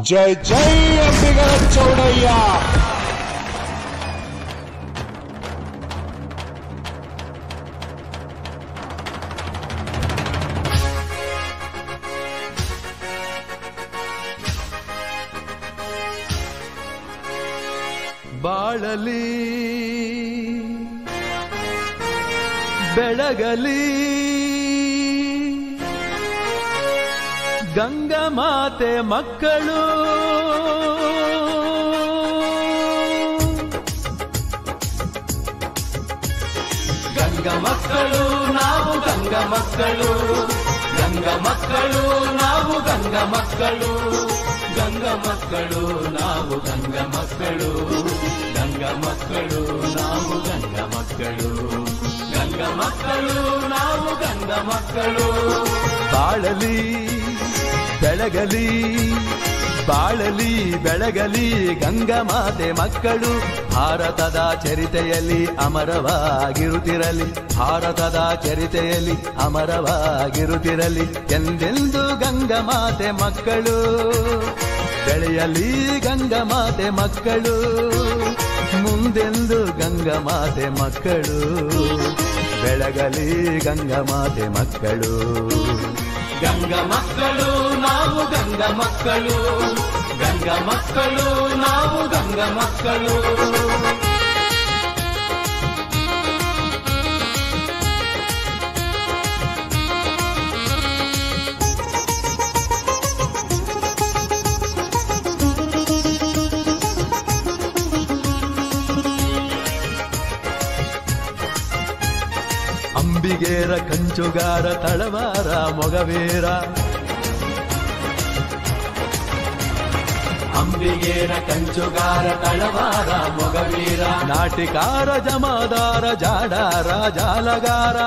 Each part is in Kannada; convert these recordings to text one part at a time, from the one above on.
जय जय अंबिगर चौड़ैया। ಬಾಳಲಿ ಬೆಳಗಲಿ ಗಂಗಾ ಮಾತೆ ಮಕ್ಕಳು, ಗಂಗಾ ಮಕ್ಕಳು ನಾವು ಗಂಗಾ ಮಕ್ಕಳು, ಗಂಗಾ ಮಕ್ಕಳು ನಾವು ಗಂಗಾ ಮಕ್ಕಳು, ಗಂಗಾ ಮಕ್ಕಳು ನಾವು ಗಂಗಾ ಮಕ್ಕಳು, ಗಂಗಾ ಮಕ್ಕಳು ನಾವು ಗಂಗಾ ಮಕ್ಕಳು, ಗಂಗಾ ಮಕ್ಕಳು ನಾವು ಗಂಗಾ ಮಕ್ಕಳು. ಬಾಳಲಿ ಬೆಳಗಲಿ ಬಾಳಲಿ ಬೆಳಗಲಿ ಗಂಗಾ ಮಾತೆ ಮಕ್ಕಳು, ಭಾರತದ ಚರಿತೆಯಲ್ಲಿ ಅಮರವಾಗಿರುತ್ತಿರಲಿ, ಭಾರತದ ಚರಿತೆಯಲ್ಲಿ ಅಮರವಾಗಿರುತ್ತಿರಲಿ ಎಂದೆಂದು ಗಂಗಾ ಮಾತೆ ಮಕ್ಕಳು. ಬೆಳೆಯಲಿ ಗಂಗಾ ಮಾತೆ ಮಕ್ಕಳು, ಮುಂದೆಂದು ಗಂಗಾ ಮಾತೆ ಮಕ್ಕಳು, ಬೆಳಗಲಿ ಗಂಗಾ ಮಾತೆ ಮಕ್ಕಳು. ಗಂಗಾ ಮಕ್ಕಳು ನಾವು ಗಂಗಾ ಮಕ್ಕಳು, ಗಂಗಾ ಮಕ್ಕಳು ನಾವು ಗಂಗಾ ಮಕ್ಕಳು. ಅಂಬಿಗೇರ ಕಂಚುಗಾರ ತಳವಾರ ಮೊಗವೀರ, ಅಂಬಿಗೇರ ಕಂಚುಗಾರ ತಳವಾರ ಮೊಗವೀರ, ನಾಟಿಕಾರ ಜಮಾದಾರ ಜಾಡಾರ ಜಾಲಗಾರ,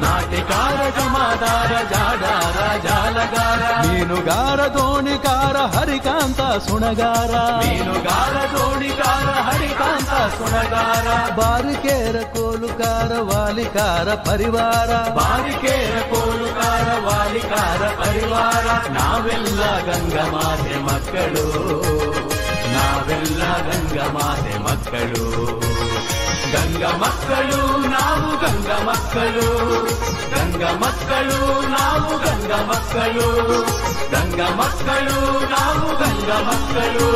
ನಾಟಿಕಾರ ಜಮಾದಾರ ಜಾಡಾರ ಜಾಲಗಾರ, ಮೀನುಗಾರ ದೋಣಿಕಾರ ಹರಿಕಾಂತ ಸುಣಗಾರ, ಮೀನುಗಾರ ದೋಣಿಕಾರ ಹರಿಕಾಂತ ಸುಣಗಾರ, ಬಾರಿಕೇರ ಕೋಲುಕಾರ ವಾಲಿಕಾರ ಪರಿವಾರ, ಬಾರಿಕೇರ ಕೋಲುಕಾರ ವಾಲಿಕಾರ ಪರಿವಾರ. ನಾವೆಲ್ಲ ಗಂಗಾ ಮಾತೆ ಮಕ್ಕಳು, ನಾವೆಲ್ಲ ಗಂಗಾ ಮಾತೆ ಮಕ್ಕಳು, ಗಂಗಾ ಮಕ್ಕಳು ನಾವು ಗಂಗಾ ಮಕ್ಕಳು, ಗಂಗಾ ಮಕ್ಕಳು ನಾವು ಗಂಗಾ ಮಕ್ಕಳು, ಗಂಗಾ ಮಕ್ಕಳು ನಾವು ಗಂಗಾ ಮಕ್ಕಳು.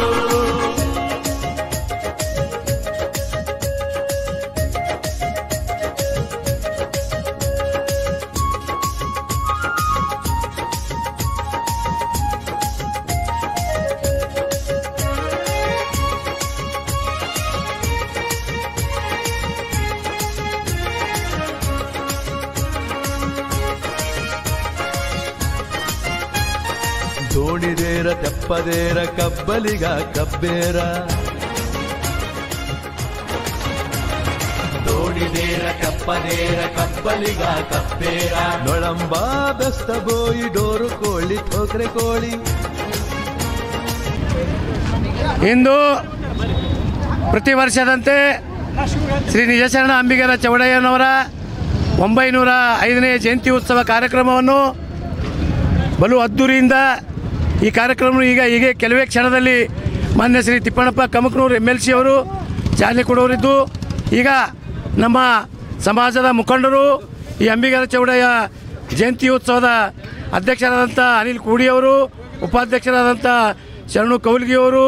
ದೋಣಿದೇರ ತೆಪ್ಪದೇರ ಕಬ್ಬಲಿಗ ಕಬ್ಬೇರ, ದೋಣಿದೇರ ಕಪ್ಪದೇರ ಕಬ್ಬಲಿಗ ಕಬ್ಬೇರ, ನೊಳಂಬ ಬೆಸ್ತ ಬೋಯಿ ಡೋರು ಕೋಳಿ ಥೋಕ್ರೆ ಕೋಳಿ. ಇಂದು ಪ್ರತಿ ವರ್ಷದಂತೆ ಶ್ರೀ ನಿಜಶರಣ ಅಂಬಿಗರ ಚೌಡಯ್ಯನವರ 905ನೇ ಜಯಂತಿ ಉತ್ಸವ ಕಾರ್ಯಕ್ರಮವನ್ನು ಬಲು ಅದ್ದೂರಿಯಿಂದ ಈ ಕಾರ್ಯಕ್ರಮ ಹೀಗೆ ಕೆಲವೇ ಕ್ಷಣದಲ್ಲಿ ಮಾನ್ಯ ಶ್ರೀ ತಿಪ್ಪಣ್ಣಪ್ಪ ಕಮಕನೂರು MLC ಅವರು ಚಾಲನೆ ಕೊಡೋರಿದ್ದು, ಈಗ ನಮ್ಮ ಸಮಾಜದ ಮುಖಂಡರು ಈ ಅಂಬಿಗರ ಚೌಡಯ್ಯ ಜಯಂತಿ ಉತ್ಸವದ ಅಧ್ಯಕ್ಷರಾದಂಥ ಅನಿಲ್ ಕೂಡಿಯವರು, ಉಪಾಧ್ಯಕ್ಷರಾದಂಥ ಶರಣು ಕೌಲ್ಗಿಯವರು,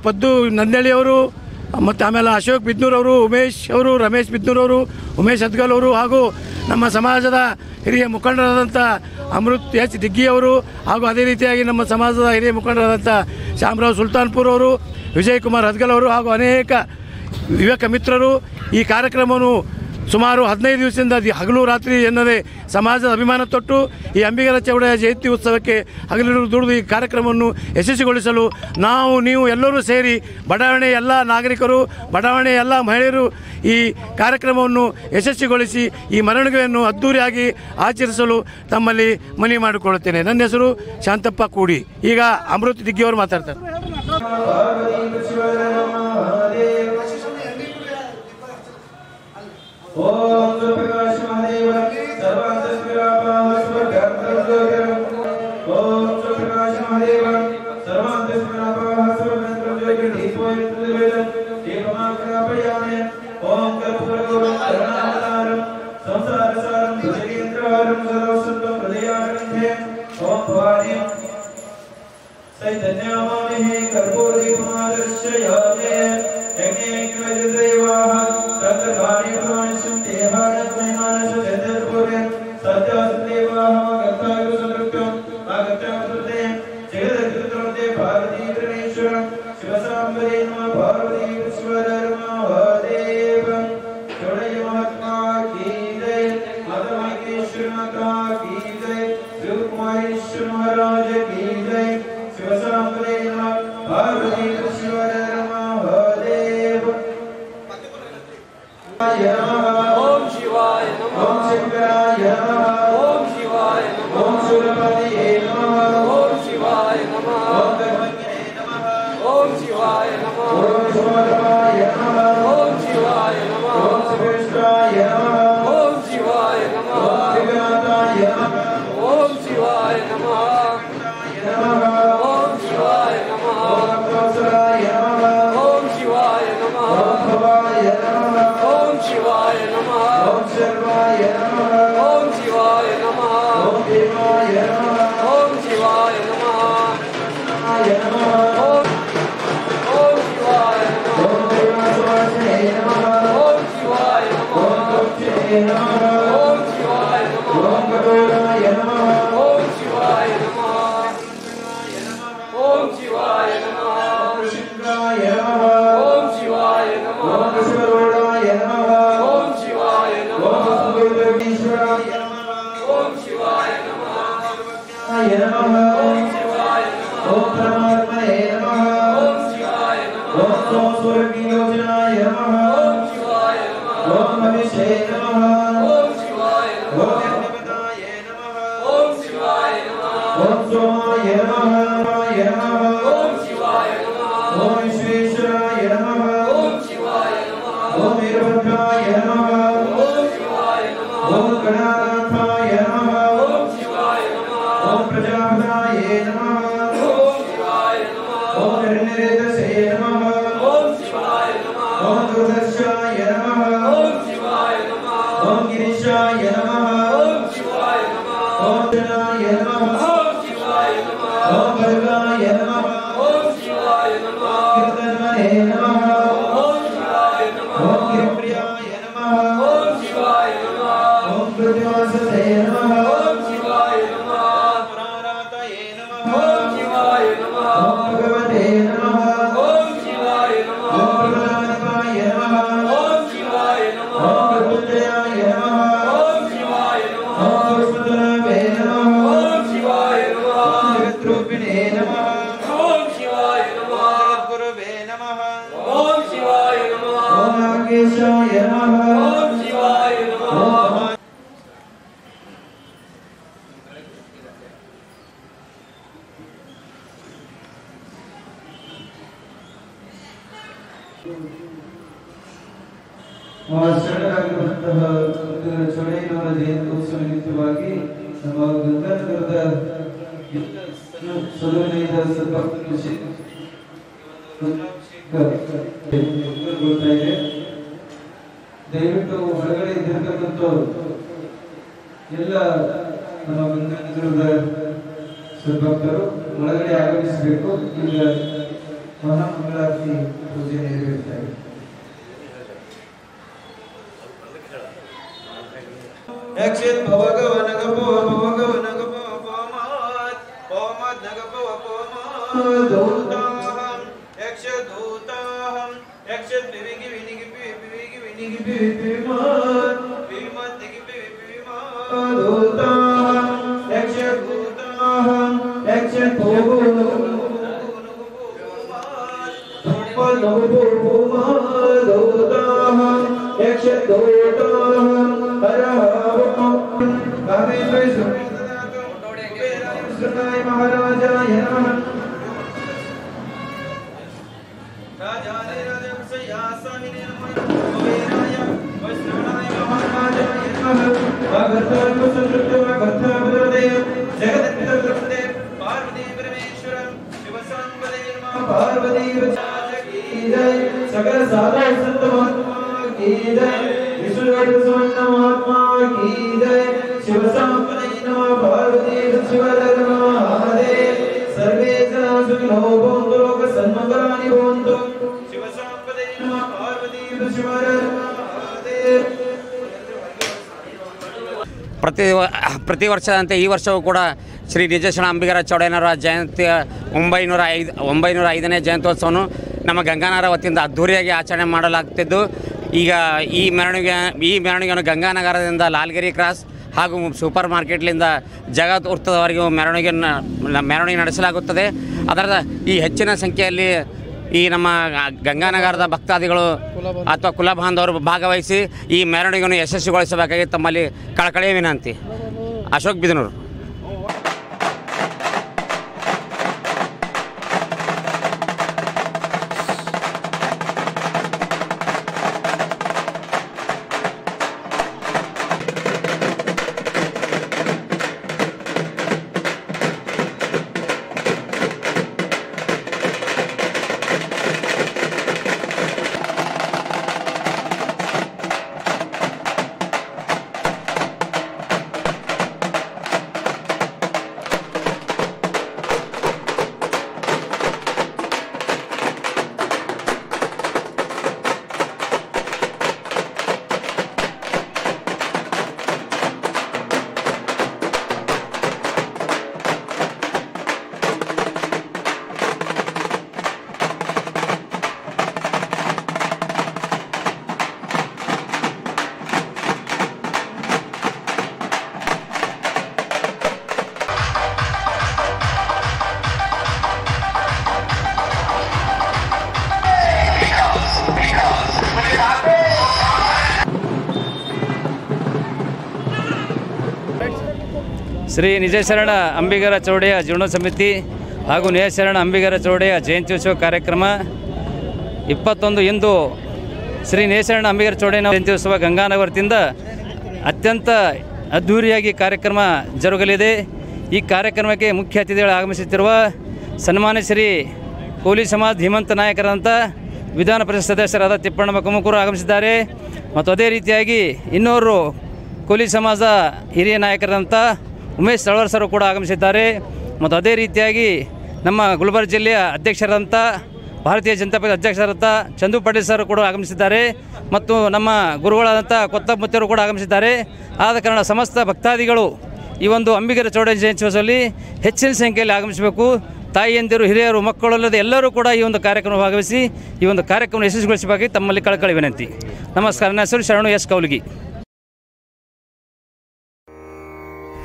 ಪದ್ದು ನಂದಳ್ಳಿಯವರು, ಮತ್ತು ಆಮೇಲೆ ಅಶೋಕ್ ಬಿದ್ನೂರವರು, ಉಮೇಶ್ ಅವರು, ರಮೇಶ್ ಬಿದ್ನೂರವರು, ಉಮೇಶ್ ಅದ್ಗಲ್ ಅವರು, ಹಾಗೂ ನಮ್ಮ ಸಮಾಜದ ಹಿರಿಯ ಮುಖಂಡರಾದಂಥ ಅಮೃತ್ ಎಚ್ ದಿಗ್ಗಿಯವರು, ಹಾಗೂ ಅದೇ ರೀತಿಯಾಗಿ ನಮ್ಮ ಸಮಾಜದ ಹಿರಿಯ ಮುಖಂಡರಾದಂಥ ಶ್ಯಾಮರಾವ್ ಸುಲ್ತಾನ್ಪುರ್ ಅವರು, ವಿಜಯ್ ಕುಮಾರ್ ಅದ್ಗಲ್ ಅವರು, ಹಾಗೂ ಅನೇಕ ಯುವಕ ಮಿತ್ರರು ಈ ಕಾರ್ಯಕ್ರಮವನ್ನು ಸುಮಾರು 15 ದಿವಸದಿಂದ ಹಗಲು ರಾತ್ರಿ ಎನ್ನದೇ ಸಮಾಜದ ಅಭಿಮಾನ ತೊಟ್ಟು ಈ ಅಂಬಿಗರ ಚೌಡಯ್ಯ ಜಯಂತಿ ಉತ್ಸವಕ್ಕೆ ಹಗಲಿರುಳು ದುಡಿದು ಈ ಕಾರ್ಯಕ್ರಮವನ್ನು ಯಶಸ್ವಿಗೊಳಿಸಲು ನಾವು ನೀವು ಎಲ್ಲರೂ ಸೇರಿ ಬಡಾವಣೆಯ ಎಲ್ಲ ನಾಗರಿಕರು, ಬಡಾವಣೆಯ ಎಲ್ಲ ಮಹಿಳೆಯರು ಈ ಕಾರ್ಯಕ್ರಮವನ್ನು ಯಶಸ್ವಿಗೊಳಿಸಿ ಈ ಮೆರವಣಿಗೆಯನ್ನು ಅದ್ದೂರಿಯಾಗಿ ಆಚರಿಸಲು ತಮ್ಮಲ್ಲಿ ಮನವಿ ಮಾಡಿಕೊಳ್ಳುತ್ತೇನೆ. ನನ್ನ ಹೆಸರು ಶಾಂತಪ್ಪ ಕೂಡಿ. ಈಗ ಅಮೃತ್ ದಿಗ್ಗಿಯವರು ಮಾತಾಡ್ತಾರೆ. ओम प्रकाश महादेव सर्वांतस्मिरापावस्वर्गं ದಯವಿಟ್ಟು ಹೊರಗಡೆ ಇದ್ದಿರ್ತಕ್ಕಂಥವ್ರು ಎಲ್ಲ ನಮ್ಮ ಗಂಗಾನಗರದ ಸದ್ಭಕ್ತರು ಒಳಗಡೆ ಆಗಮಿಸಬೇಕು. ಈಗ ಮಹಾಮಂಗಳಾರತಿ ಪೂಜೆ ನೆರವೇರ್ತಾ ಇದೆ. ಯಕ್ಷಿತ್ ಭವಗವ ನಗಪೋ ಭವಗವ ನಗಪೋ ಪೋಮಾತ್ ಪೋಮಾತ್ ನಗಪೋ ಪೋಮಾತ್ ದೂತಾಹಂ ಯಕ್ಷ ದೂತಾಹಂ ಯಕ್ಷ ವಿವಿಗಿ ವಿನಿಗಿ ವಿವಿಗಿ ವಿನಿಗಿ ವಿಮಾತ್ ವಿಮಾತ್ ನಿಗಿ ವಿಮಾತ್ ದೂತಾಹಂ ಯಕ್ಷ ದೂತಾಹಂ ಯಕ್ಷ ಭೋಗೋ ನಗಪೋ ಪೋಮಾತ್ ದೂತಾಹಂ ಯಕ್ಷ ದೂತಾಹಂ महाराजाय नमः राजाय राजवंशयासामिने नमः कुबेराय वैष्णवाय महाराजाय नमः भगवताय संतृप्तो भगवताय जगदन्वितवृते पार्वती परमेश्वरं शिवसंपदे नमः पार्वती सकल साधु संत महात्मा की जय विष्णु सुवर्ण महात्मा की जय शिव संपदे नमः पार्वती शिवर महादेव सर्वे जना सुखिनो भवन्तु लोक सन्मंगलानि भवन्तु शिव संपदे नमः पार्वती शिवर महादेव ಪ್ರತಿ ವರ್ಷದಂತೆ ಈ ವರ್ಷವೂ ಕೂಡ ಶ್ರೀ ನಿಜಶರಣ ಅಂಬಿಗರ ಚೌಡಯ್ಯನವರ ಜಯಂತಿಯ 905ನೇ ಜಯಂತ್ಯೋತ್ಸವವನ್ನು ನಮ್ಮ ಗಂಗಾನಗರ ವತಿಯಿಂದ ಅದ್ಧೂರಿಯಾಗಿ ಆಚರಣೆ ಮಾಡಲಾಗ್ತಿದ್ದು, ಈಗ ಈ ಮೆರವಣಿಗೆಯನ್ನು ಗಂಗಾನಗರದಿಂದ ಲಾಲ್ಗಿರಿ ಕ್ರಾಸ್ ಹಾಗೂ ಸೂಪರ್ ಮಾರ್ಕೆಟ್ಲಿಂದ ಜಗತ್ ವೃತ್ತದವರೆಗೂ ಮೆರವಣಿಗೆ ನಡೆಸಲಾಗುತ್ತದೆ. ಅದರ ಈ ಹೆಚ್ಚಿನ ಸಂಖ್ಯೆಯಲ್ಲಿ ಈ ನಮ್ಮ ಗಂಗಾನಗರದ ಭಕ್ತಾದಿಗಳು ಅಥವಾ ಕುಲಬಾಂಧವರು ಭಾಗವಹಿಸಿ ಈ ಮೆರವಣಿಗೆಯನ್ನು ಯಶಸ್ವಿಗೊಳಿಸಬೇಕಾಗಿ ತಮ್ಮಲ್ಲಿ ಕಳಕಳಿಯ ವಿನಂತಿ. ಅಶೋಕ್ ಬಿದನೂರು. ಶ್ರೀ ನಿಜಶರಣ ಅಂಬಿಗರ ಚೌಡಯ್ಯ ಜೀರ್ಣ ಸಮಿತಿ ಹಾಗೂ ನಿಜಶರಣ ಅಂಬಿಗರ ಚೌಡಯ್ಯ ಜಯಂತ್ಯೋತ್ಸವ ಕಾರ್ಯಕ್ರಮ 21 ಇಂದು ಶ್ರೀ ನಿಜಶರಣ ಅಂಬಿಗರ ಚೌಡಯ್ಯನ ಜಯಂತ್ಯೋತ್ಸವ ಗಂಗಾನಗರದಿಂದ ಅತ್ಯಂತ ಅದ್ಧೂರಿಯಾಗಿ ಕಾರ್ಯಕ್ರಮ ಜರುಗಲಿದೆ. ಈ ಕಾರ್ಯಕ್ರಮಕ್ಕೆ ಮುಖ್ಯ ಅತಿಥಿಗಳು ಆಗಮಿಸುತ್ತಿರುವ ಸನ್ಮಾನ್ಯ ಶ್ರೀ ಕೋಲಿ ಸಮಾಜ ಧೀಮಂತ ನಾಯಕರಂಥ ವಿಧಾನ ಪರಿಷತ್ ಸದಸ್ಯರಾದ ತಿಪ್ಪಣ್ಣ ಕಮಕೂರು ಆಗಮಿಸಿದ್ದಾರೆ. ಮತ್ತು ಅದೇ ರೀತಿಯಾಗಿ ಇನ್ನೋರು ಕೋಲಿ ಸಮಾಜ ಹಿರಿಯ ನಾಯಕರಂಥ ಉಮೇಶ್ ತಳವಾರ್ ಸರ್ ಕೂಡ ಆಗಮಿಸಿದ್ದಾರೆ. ಮತ್ತು ಅದೇ ರೀತಿಯಾಗಿ ನಮ್ಮ ಗುಲ್ಬರ್ಗ ಜಿಲ್ಲೆಯ ಅಧ್ಯಕ್ಷರಾದಂಥ ಭಾರತೀಯ ಜನತಾ ಪಕ್ಷದ ಅಧ್ಯಕ್ಷರಾದಂಥ ಚಂದು ಪಾಟೀಲ್ ಸರ್ ಕೂಡ ಆಗಮಿಸಿದ್ದಾರೆ. ಮತ್ತು ನಮ್ಮ ಗುರುಗಳಾದಂಥ ಕೊತ್ತಮುತ್ತರು ಕೂಡ ಆಗಮಿಸಿದ್ದಾರೆ. ಆದ ಕಾರಣ ಸಮಸ್ತ ಭಕ್ತಾದಿಗಳು ಈ ಒಂದು ಅಂಬಿಗರ ಚೌಡಯ್ಯ ಜಯಂತ್ಯೋತ್ಸವದಲ್ಲಿ ಹೆಚ್ಚಿನ ಸಂಖ್ಯೆಯಲ್ಲಿ ಆಗಮಿಸಬೇಕು. ತಾಯಿಯಂದಿರು, ಹಿರಿಯರು, ಮಕ್ಕಳಲ್ಲದೆ ಎಲ್ಲರೂ ಕೂಡ ಈ ಒಂದು ಕಾರ್ಯಕ್ರಮ ಭಾಗವಹಿಸಿ ಈ ಒಂದು ಕಾರ್ಯಕ್ರಮ ಯಶಸ್ವಿಗೊಳಿಸಬೇಕಾಗಿ ತಮ್ಮಲ್ಲಿ ಕಳಕಳಿ ವಿನಂತಿ. ನಮಸ್ಕಾರ. ನನ್ನ ಹೆಸರು ಶರಣು ಎಸ್ ಕೌಲ್ಗಿ.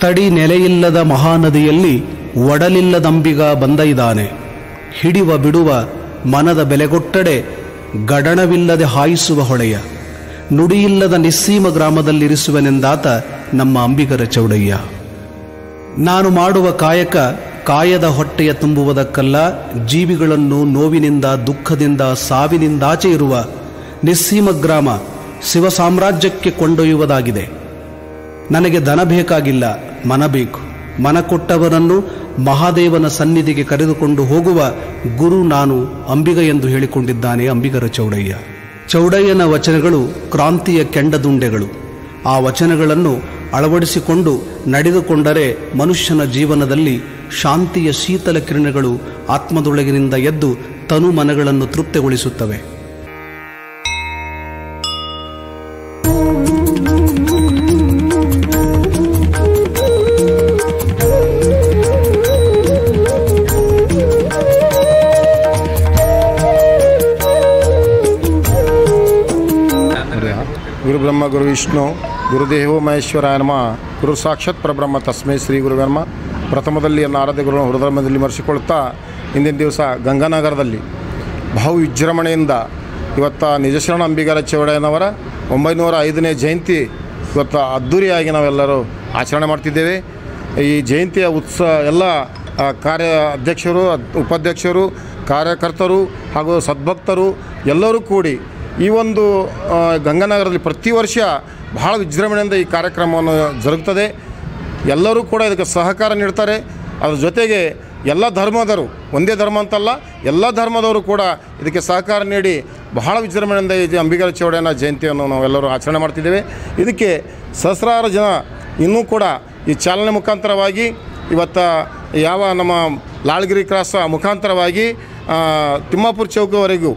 ತಡಿ ನೆಲೆಯಿಲ್ಲದ ಮಹಾನದಿಯಲ್ಲಿ ಒಡಲಿಲ್ಲದಂಬಿಗ ಬಂದ ಇದ್ದಾನೆ. ಹಿಡಿವ ಬಿಡುವ ಮನದ ಬೆಲೆಗೊಟ್ಟಡೆ ಗಡಣವಿಲ್ಲದೆ ಹಾಯಿಸುವ ಹೊಳೆಯ. ನುಡಿಯಿಲ್ಲದ ನಿಸ್ಸೀಮ ಗ್ರಾಮದಲ್ಲಿರಿಸುವನೆಂದಾತ ನಮ್ಮ ಅಂಬಿಗರ ಚೌಡಯ್ಯ. ನಾನು ಮಾಡುವ ಕಾಯಕ ಕಾಯದ ಹೊಟ್ಟೆಯ ತುಂಬುವುದಕ್ಕಲ್ಲ, ಜೀವಿಗಳನ್ನು ನೋವಿನಿಂದ, ದುಃಖದಿಂದ, ಸಾವಿನಿಂದಾಚೆ ಇರುವ ನಿಸ್ಸೀಮ ಗ್ರಾಮ ಶಿವ ಸಾಮ್ರಾಜ್ಯಕ್ಕೆ ಕೊಂಡೊಯ್ಯುವುದಾಗಿದೆ. ನನಗೆ ದನ ಬೇಕಾಗಿಲ್ಲ, ಮನ ಬೇಕು. ಮನ ಕೊಟ್ಟವನನ್ನು ಮಹಾದೇವನ ಸನ್ನಿಧಿಗೆ ಕರೆದುಕೊಂಡು ಹೋಗುವ ಗುರು ನಾನು ಅಂಬಿಗ ಎಂದು ಹೇಳಿಕೊಂಡಿದ್ದಾನೆ ಅಂಬಿಗರ ಚೌಡಯ್ಯ. ಚೌಡಯ್ಯನ ವಚನಗಳು ಕ್ರಾಂತಿಯ ಕೆಂಡದುಂಡೆಗಳು. ಆ ವಚನಗಳನ್ನು ಅಳವಡಿಸಿಕೊಂಡು ನಡೆದುಕೊಂಡರೆ ಮನುಷ್ಯನ ಜೀವನದಲ್ಲಿ ಶಾಂತಿಯ ಶೀತಲ ಕಿರಣಗಳು ಆತ್ಮದೊಳಗಿನಿಂದ ಎದ್ದು ತನು ಮನಗಳನ್ನು ತೃಪ್ತಿಗೊಳಿಸುತ್ತವೆ. ಗುರು ಬ್ರಹ್ಮ ಗುರು ವಿಷ್ಣು ಗುರುದೇವೋ ಮಹೇಶ್ವರಾಯ ನಮಃ. ಗುರು ಸಾಕ್ಷಾತ್ ಪರಬ್ರಹ್ಮ ತಸ್ಮೈ ಶ್ರೀ ಗುರುವರ್ಮ. ಪ್ರಥಮದಲ್ಲಿ ನನ್ನ ಆರಾಧ್ಯ ಗುರುಗಳನ್ನು ಹೃದಯದಲ್ಲಿ ಮರೆಸಿಕೊಳ್ತಾ ಇಂದಿನ ದಿವಸ ಗಂಗಾನಗರದಲ್ಲಿ ಬಹು ವಿಜೃಂಭಣೆಯಿಂದ ಇವತ್ತು ನಿಜಶರಣ ಅಂಬಿಗರ ಚೌಡಯ್ಯನವರ 905ನೇ ಜಯಂತಿ ಇವತ್ತು ಅದ್ಧೂರಿಯಾಗಿ ನಾವೆಲ್ಲರೂ ಆಚರಣೆ ಮಾಡ್ತಿದ್ದೇವೆ. ಈ ಜಯಂತಿಯ ಎಲ್ಲ ಕಾರ್ಯ ಅಧ್ಯಕ್ಷರು, ಉಪಾಧ್ಯಕ್ಷರು, ಕಾರ್ಯಕರ್ತರು ಹಾಗೂ ಸದ್ಭಕ್ತರು ಎಲ್ಲರೂ ಕೂಡಿ ಈ ಒಂದು ಗಂಗಾನಗರದಲ್ಲಿ ಪ್ರತಿ ವರ್ಷ ಬಹಳ ವಿಜೃಂಭಣೆಯಿಂದ ಈ ಕಾರ್ಯಕ್ರಮವನ್ನು ಜರುಗುತ್ತದೆ. ಎಲ್ಲರೂ ಕೂಡ ಇದಕ್ಕೆ ಸಹಕಾರ ನೀಡ್ತಾರೆ. ಅದ್ರ ಜೊತೆಗೆ ಎಲ್ಲ ಧರ್ಮದವರು, ಒಂದೇ ಧರ್ಮ ಅಂತಲ್ಲ ಎಲ್ಲ ಧರ್ಮದವರು ಕೂಡ ಇದಕ್ಕೆ ಸಹಕಾರ ನೀಡಿ ಬಹಳ ವಿಜೃಂಭಣೆಯಿಂದ ಈ ಅಂಬಿಗರ ಚೌಡಯ್ಯನ ಜಯಂತಿಯನ್ನು ನಾವೆಲ್ಲರೂ ಆಚರಣೆ ಮಾಡ್ತಿದ್ದೇವೆ. ಇದಕ್ಕೆ ಸಹಸ್ರಾರು ಜನ ಇನ್ನೂ ಕೂಡ ಈ ಚಾಲನೆ ಮುಖಾಂತರವಾಗಿ ಇವತ್ತು ಯಾವ ನಮ್ಮ ಲಾಲ್ಗಿರಿ ಕ್ರಾಸ್ ಮುಖಾಂತರವಾಗಿ ತಿಮ್ಮಾಪುರ ಚೌಕವರೆಗೂ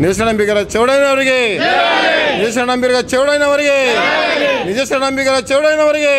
ನಿಜಶರಣಂಬಿಗರ ಚೌಡಯ್ಯನವರಿಗೆ, ನಿಜಶರಣಂಬಿಗರ ಚೌಡಯ್ಯನವರಿಗೆ, ನಿಜಶರಣಂಬಿಗರ ಚೌಡಯ್ಯನವರಿಗೆ.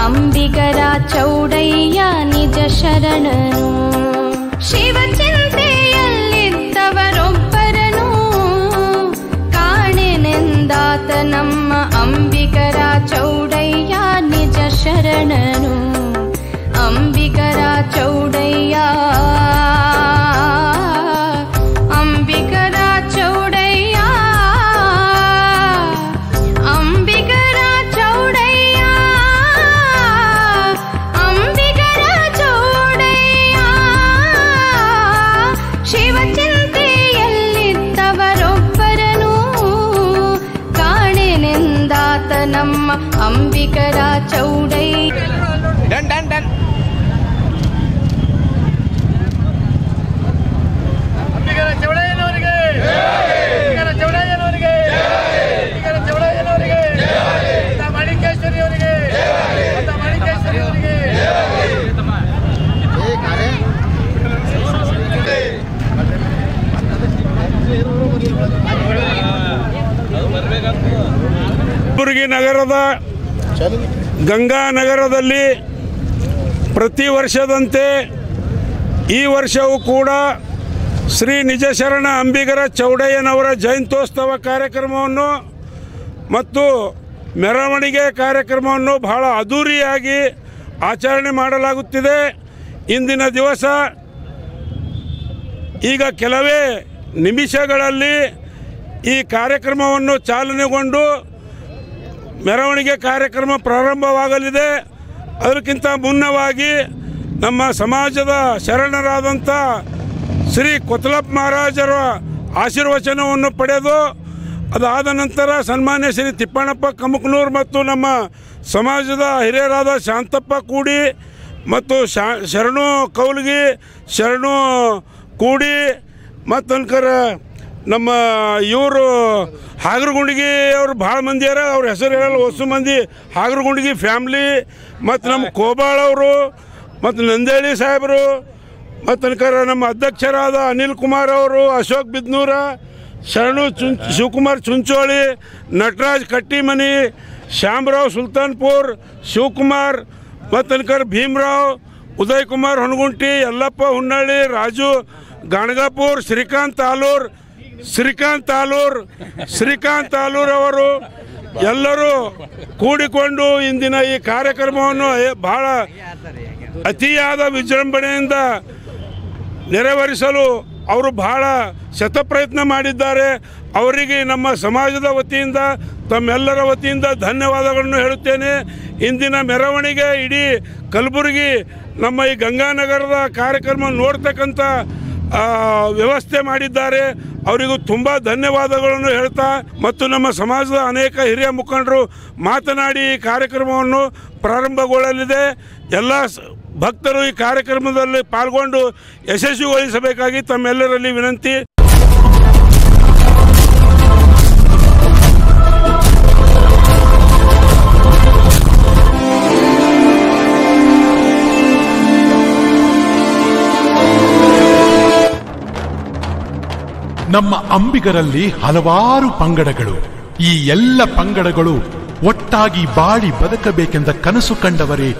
ಅಂಬಿಗರ ಚೌಡಯ್ಯ ನಿಜ ಶರಣನು, ಶಿವಚಿಂತೆಯಲ್ಲಿದ್ದವರೊಬ್ಬರನು ಕಾಣೆನೆಂದಾತ ನಮ್ಮ ಅಂಬಿಗರ ಚೌಡಯ್ಯ ನಿಜ ಶರಣನು. ಅಂಬಿಗರ ಚೌಡಯ್ಯ, ಅಂಬಿಗರ ಚೌಡಯ್ಯ, ಅಂಬಿಗರ ಚೌಡಯ್ಯ, ಅಂಬಿಗರ ಚೌಡಯ್ಯ, ಶಿವಚಿಂತೆಯಲ್ಲಿದ್ದವರೊಬ್ಬರನು ಕಾಣೆನೆಂದಾತ ನಮ್ಮ ಅಂಬಿಗರ ಚೌಡಯ್ಯ. ಡನ್ ಡನ್ ಡನ್. ಅಂಬಿಗರ ಚೌಡಯ್ಯನವರಿಗೆ, ಅಂಬಿಗರ ಚೌಡಯ್ಯನವರಿಗೆ, ಅಂಬಿಗರ ಚೌಡಯ್ಯನವರಿಗೆ, ಮಾಣಿಕೇಶ್ವರಿ ಅವರಿಗೆ, ಮಾಣಿಕೇಶ್ವರಿ ಅವರಿಗೆ. ಕಲಬುರಗಿ ನಗರದ ಗಂಗಾನಗರದಲ್ಲಿ ಪ್ರತಿ ವರ್ಷದಂತೆ ಈ ವರ್ಷವೂ ಕೂಡ ಶ್ರೀ ನಿಜಶರಣ ಅಂಬಿಗರ ಚೌಡಯ್ಯನವರ ಜಯಂತ್ಯೋತ್ಸವ ಕಾರ್ಯಕ್ರಮವನ್ನು ಮತ್ತು ಮೆರವಣಿಗೆ ಕಾರ್ಯಕ್ರಮವನ್ನು ಬಹಳ ಅದ್ಧೂರಿಯಾಗಿ ಆಚರಣೆ ಮಾಡಲಾಗುತ್ತಿದೆ. ಇಂದಿನ ದಿವಸ ಈಗ ಕೆಲವೇ ನಿಮಿಷಗಳಲ್ಲಿ ಈ ಕಾರ್ಯಕ್ರಮವನ್ನು ಚಾಲನೆಗೊಂಡು ಮೆರವಣಿಗೆ ಕಾರ್ಯಕ್ರಮ ಪ್ರಾರಂಭವಾಗಲಿದೆ. ಅದಕ್ಕಿಂತ ಮುನ್ನವಾಗಿ ನಮ್ಮ ಸಮಾಜದ ಶರಣರಾದಂಥ ಶ್ರೀ ಕೊತ್ತಲಪ್ಪ ಮಹಾರಾಜರ ಆಶೀರ್ವಚನವನ್ನು ಪಡೆದು ಅದಾದ ನಂತರ ಸನ್ಮಾನ್ಯ ಶ್ರೀ ತಿಪ್ಪಣ್ಣಪ್ಪ ಕಮಕನೂರು ಮತ್ತು ನಮ್ಮ ಸಮಾಜದ ಹಿರಿಯರಾದ ಶಾಂತಪ್ಪ ಕೂಡಿ ಮತ್ತು ಶರಣು ಕೌಲ್ಗಿ, ಶರಣು ಕೂಡಿ ಮತ್ತು ಅನ್ಕರ ನಮ್ಮ ಇವರು ಹಾಗರಗುಂಡಿಗೆ ಅವರು ಭಾಳ ಮಂದಿ ಯಾರ, ಅವ್ರ ಹೆಸರು ಹೇಳಲ್ಲ, ಹೊಸ ಮಂದಿ ಹಾಗರಗುಂಡಿಗೆ ಫ್ಯಾಮ್ಲಿ ಮತ್ತು ನಮ್ಮ ಕೋಬಾಳವರು ಮತ್ತು ನಂದೇಳಿ ಸಾಹೇಬರು ಮತ್ತು ಅನ್ಕರ ನಮ್ಮ ಅಧ್ಯಕ್ಷರಾದ ಅನಿಲ್ ಕುಮಾರ್ ಅವರು, ಅಶೋಕ್ ಬಿದ್ನೂರ, ಶರಣು ಶಿವಕುಮಾರ್ ಚುಂಚೋಳಿ, ನಟರಾಜ್ ಕಟ್ಟಿಮನಿ, ಶ್ಯಾಮರಾವ್ ಸುಲ್ತಾನ್ಪುರ್, ಶಿವಕುಮಾರ್ ಮತ್ತು ಅನ್ಕರ ಭೀಮರಾವ್, ಉದಯ್ ಕುಮಾರ್ ಹೊನಗುಂಟಿ, ಯಲ್ಲಪ್ಪ ಹುನ್ನಳ್ಳಿ, ರಾಜು ಗಾಣಗಾಪುರ್, ಶ್ರೀಕಾಂತ್ ಆಲೂರ್ ಅವರು ಎಲ್ಲರೂ ಕೂಡಿಕೊಂಡು ಇಂದಿನ ಈ ಕಾರ್ಯಕ್ರಮವನ್ನು ಬಹಳ ಅತಿಯಾದ ವಿಜೃಂಭಣೆಯಿಂದ ನೆರವೇರಿಸಲು ಅವರು ಬಹಳ ಶತಪ್ರಯತ್ನ ಮಾಡಿದ್ದಾರೆ. ಅವರಿಗೆ ನಮ್ಮ ಸಮಾಜದ ವತಿಯಿಂದ, ತಮ್ಮೆಲ್ಲರ ವತಿಯಿಂದ ಧನ್ಯವಾದಗಳನ್ನು ಹೇಳುತ್ತೇನೆ. ಇಂದಿನ ಮೆರವಣಿಗೆ ಇಡೀ ಕಲಬುರಗಿ ನಮ್ಮ ಈ ಗಂಗಾನಗರದ ಕಾರ್ಯಕ್ರಮ ನೋಡ್ತಕ್ಕಂಥ ವ್ಯವಸ್ಥೆ ಮಾಡಿದ್ದಾರೆ. ಅವರಿಗೂ ತುಂಬ ಧನ್ಯವಾದಗಳನ್ನು ಹೇಳ್ತಾ ಮತ್ತು ನಮ್ಮ ಸಮಾಜದ ಅನೇಕ ಹಿರಿಯ ಮುಖಂಡರು ಮಾತನಾಡಿ ಈ ಕಾರ್ಯಕ್ರಮವನ್ನು ಪ್ರಾರಂಭಗೊಳ್ಳಲಿದೆ. ಎಲ್ಲ ಭಕ್ತರು ಈ ಕಾರ್ಯಕ್ರಮದಲ್ಲಿ ಪಾಲ್ಗೊಂಡು ಯಶಸ್ವಿಗೊಳಿಸಬೇಕಾಗಿ ತಮ್ಮೆಲ್ಲರಲ್ಲಿ ವಿನಂತಿ. ನಮ್ಮ ಅಂಬಿಗರಲ್ಲಿ ಹಲವಾರು ಪಂಗಡಗಳು. ಈ ಎಲ್ಲ ಪಂಗಡಗಳು ಒಟ್ಟಾಗಿ ಬಾಳಿ ಬದುಕಬೇಕೆಂದ ಕನಸು ಕಂಡವರೇ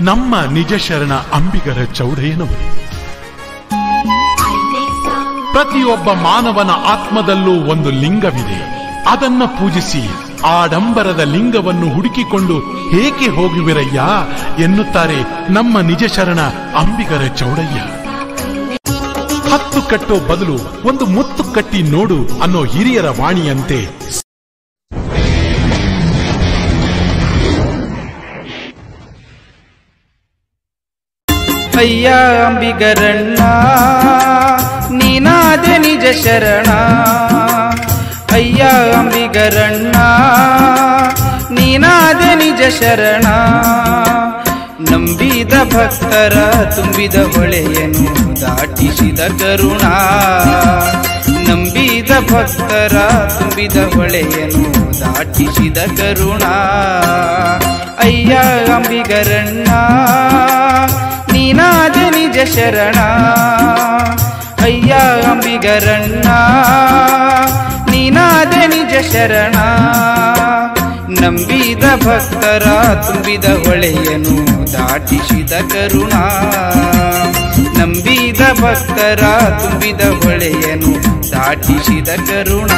ನಮ್ಮ ನಿಜ ಶರಣ ಅಂಬಿಗರ ಚೌಡಯ್ಯನವರು. ಪ್ರತಿಯೊಬ್ಬ ಮಾನವನ ಆತ್ಮದಲ್ಲೂ ಒಂದು ಲಿಂಗವಿದೆ. ಅದನ್ನ ಪೂಜಿಸಿ ಆಡಂಬರದ ಲಿಂಗವನ್ನು ಹುಡುಕಿಕೊಂಡು ಹೇಗೆ ಹೋಗುವಿರಯ್ಯ ಎನ್ನುತ್ತಾರೆ ನಮ್ಮ ನಿಜ ಶರಣ ಅಂಬಿಗರ ಚೌಡಯ್ಯ. 10 ಕಟ್ಟೋ ಬದಲು ಒಂದು ಮುತ್ತು ಕಟ್ಟಿ ನೋಡು ಅನ್ನೋ ಹಿರಿಯರ ವಾಣಿಯಂತೆ ಅಯ್ಯ ಅಂಬಿಗರಣ್ಣ ನೀನಾದೆ ನಿಜ ಶರಣ. ಅಯ್ಯ ಅಂಬಿಗರಣ್ಣ ನೀನಾದೆ ನಿಜ ಶರಣ. ನಂಬಿದ ಭಕ್ತರ ತುಂಬಿದ ಹೊಳೆಯನ್ನು ದಾಟಿಸಿದ ಕರುಣ. ನಂಬಿದ ಭಕ್ತರ ತುಂಬಿದ ಹೊಳೆಯನ್ನು ದಾಟಿಸಿದ ಕರುಣ. ಅಯ್ಯ ಅಂಬಿಗರಣ್ಣ ನೀನಾದೆ ನಿಜ ಶರಣ. ಅಯ್ಯ ಅಂಬಿಗರಣ್ಣ ನೀನಾದೆ ನಿಜ ಶರಣ. ನಂಬಿದ ಭಕ್ತರ ತುಂಬಿದ ಹೊಳೆಯನ್ನು ದಾಟಿಸಿದ ಕರುಣ. ನಂಬಿದ ಭಕ್ತರ ತುಂಬಿದ ಹೊಳೆಯನ್ನು ದಾಟಿಸಿದ ಕರುಣ.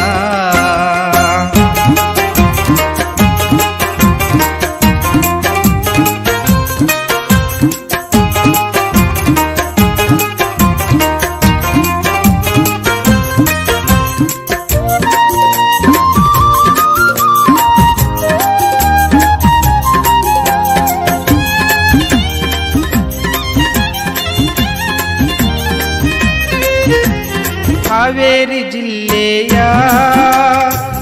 ಹಾವೇರಿ ಜಿಲ್ಲೆಯ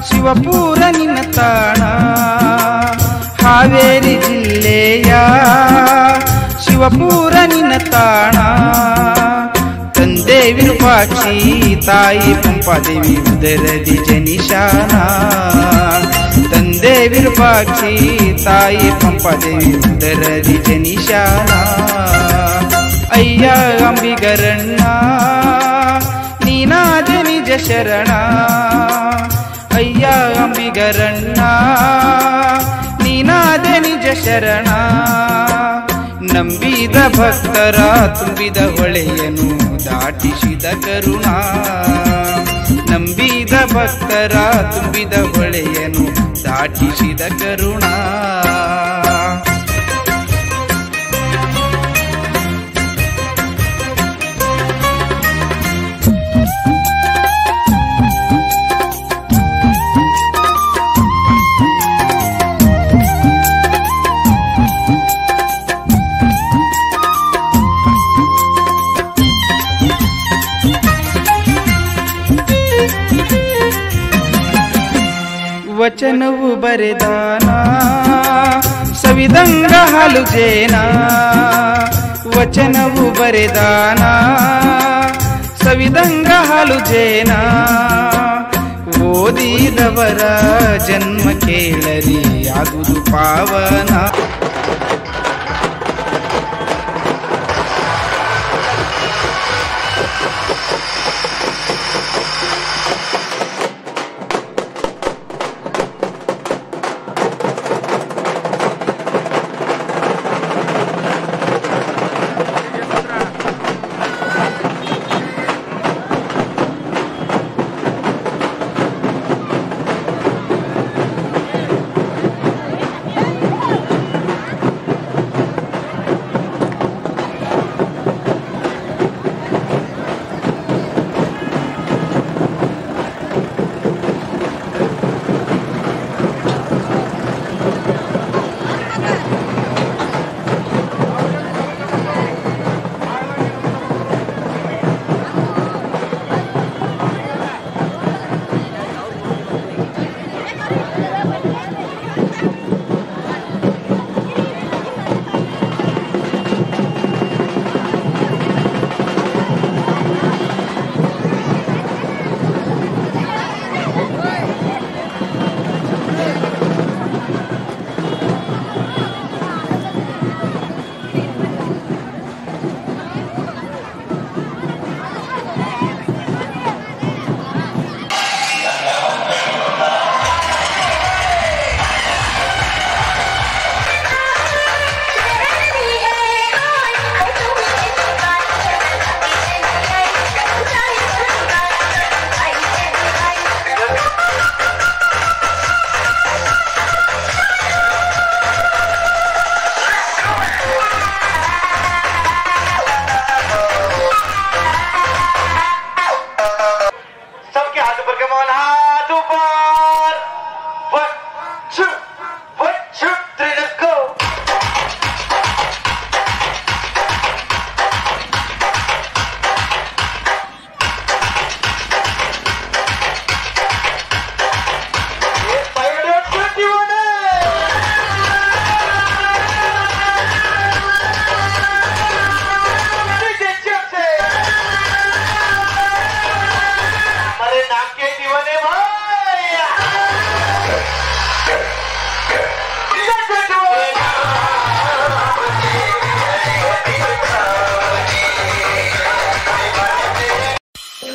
ಶಿವಪುರ ನಿನ್ನ ತಾಣ. ಹಾವೇರಿ ಜಿಲ್ಲೆಯ ಶಿವಪುರ ನಿನ್ನ ತಾಣ. ತಂದೆ ವಿರೂಪಾಕ್ಷಿ ತಾಯಿ ಪಂಪಾದೇವಿ ಉದರದಿ ಜನಿಶಾನ. ತಂದೆ ವಿರೂಪಾಕ್ಷಿ ತಾಯಿ ಪಂಪಾದೇವಿ ಉದರದಿ ಜನಿಶಾನ. ಅಯ್ಯ ಅಂಬಿಗರಣ್ಣ ನೀನಾದೆ ನಿಜ ಶರಣ. ಅಯ್ಯ ಅಂಬಿಗರಣ್ಣ ನೀನಾದೆ ನಿಜ ಶರಣ. ನಂಬಿದ ಭಕ್ತರ ತುಂಬಿದ ಹೊಳೆಯನ್ನು ದಾಟಿಸಿದ ಕರುಣ. ನಂಬಿದ ಭಕ್ತರ ತುಂಬಿದ ಹೊಳೆಯನ್ನು ದಾಟಿಸಿದ ಕರುಣ. ವಚನವು ಬರೆದಾನ ಸವಿದಂಗ ಹಾಲು ಜೇನ. ವಚನವು ಬರೆದಾನ ಸವಿದಂಗ ಹಾಲು ಜೇನ. ಓದಿದವರ ಜನ್ಮ ಕೇಳಲಿ ಆಗುವುದು ಪಾವನ.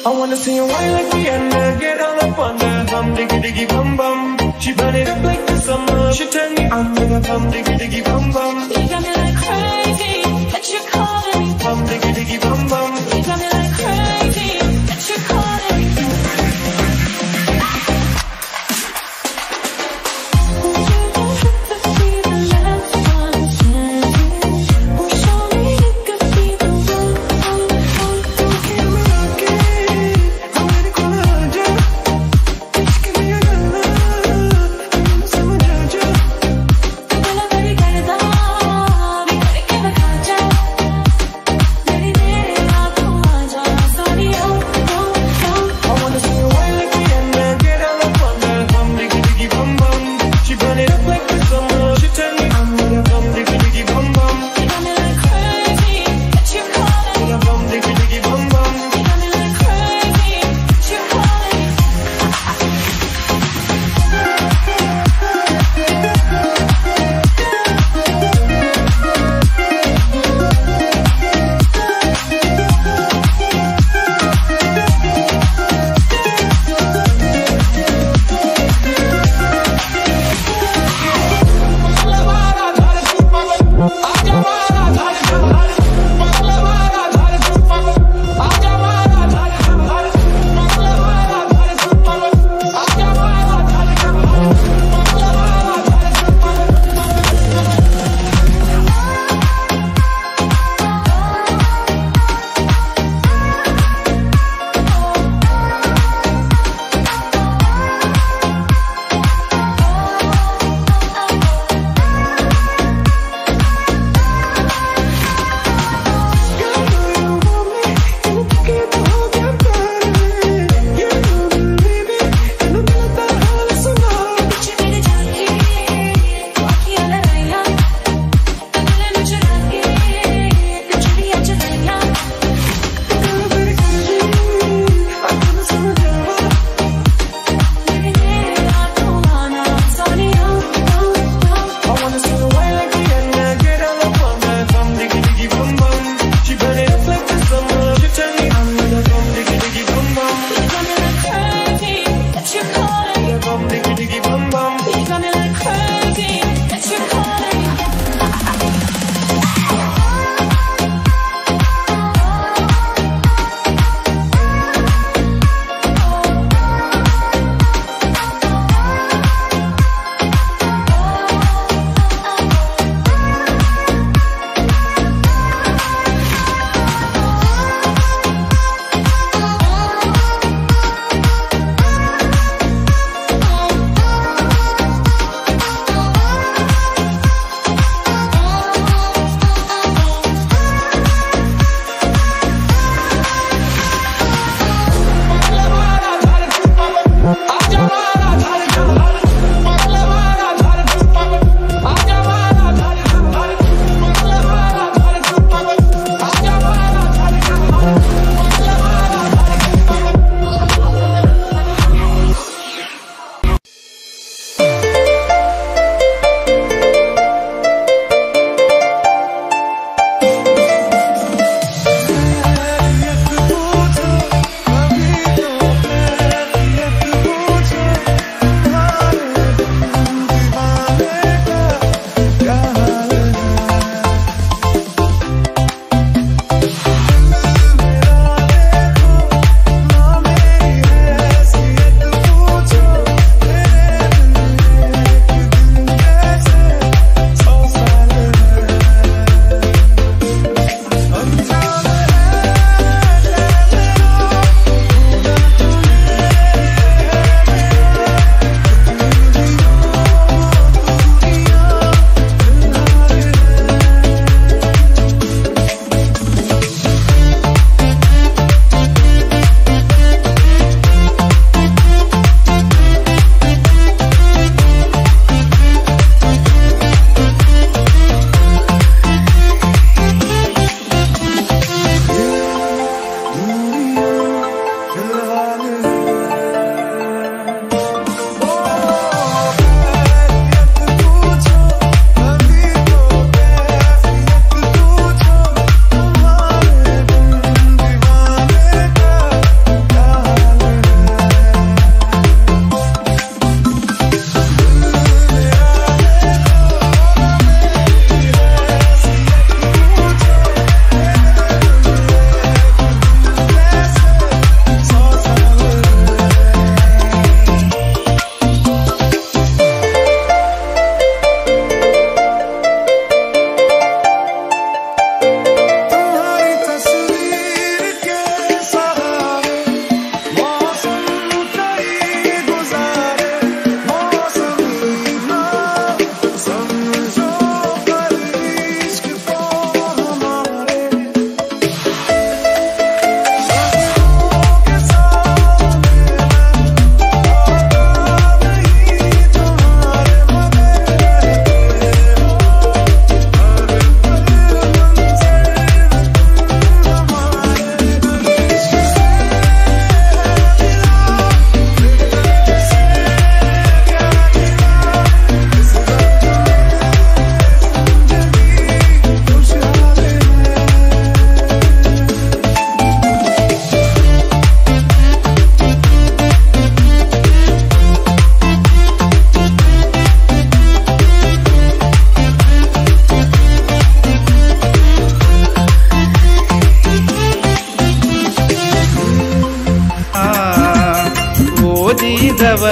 I wanna see you wine like Rihanna, get all up on the bum, diggy diggy bum bum. She burn it up like the summer. She turn me on with a bum, diggy diggy bum bum. You got me like crazy, that you're calling me. Bum, diggy diggy bum bum. You got me like crazy, that you're calling me.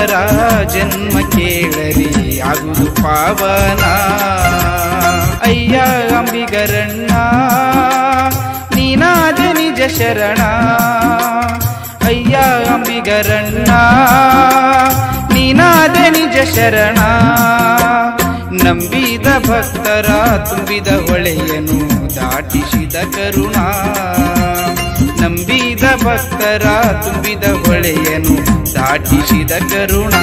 ಅವರ ಜನ್ಮ ಕೇಳರಿ ಆಗುವುದು ಪಾವನ. ಅಯ್ಯ ಅಂಬಿಗರಣ್ಣ ನೀನಾದ ನಿಜ ಶರಣ. ಅಯ್ಯ ಅಂಬಿಗರಣ್ಣ ನೀನಾದ ನಿಜ ಶರಣ. ನಂಬಿದ ಭಕ್ತರ ತುಂಬಿದ ಹೊಳೆಯನು ದಾಟಿಸಿದ ಕರುಣ. ನಂಬಿದ ಭಕ್ತರ ತುಂಬಿದ ಹೊಳೆಯನು ದಾಟಿಸಿದ ಕರುಣ.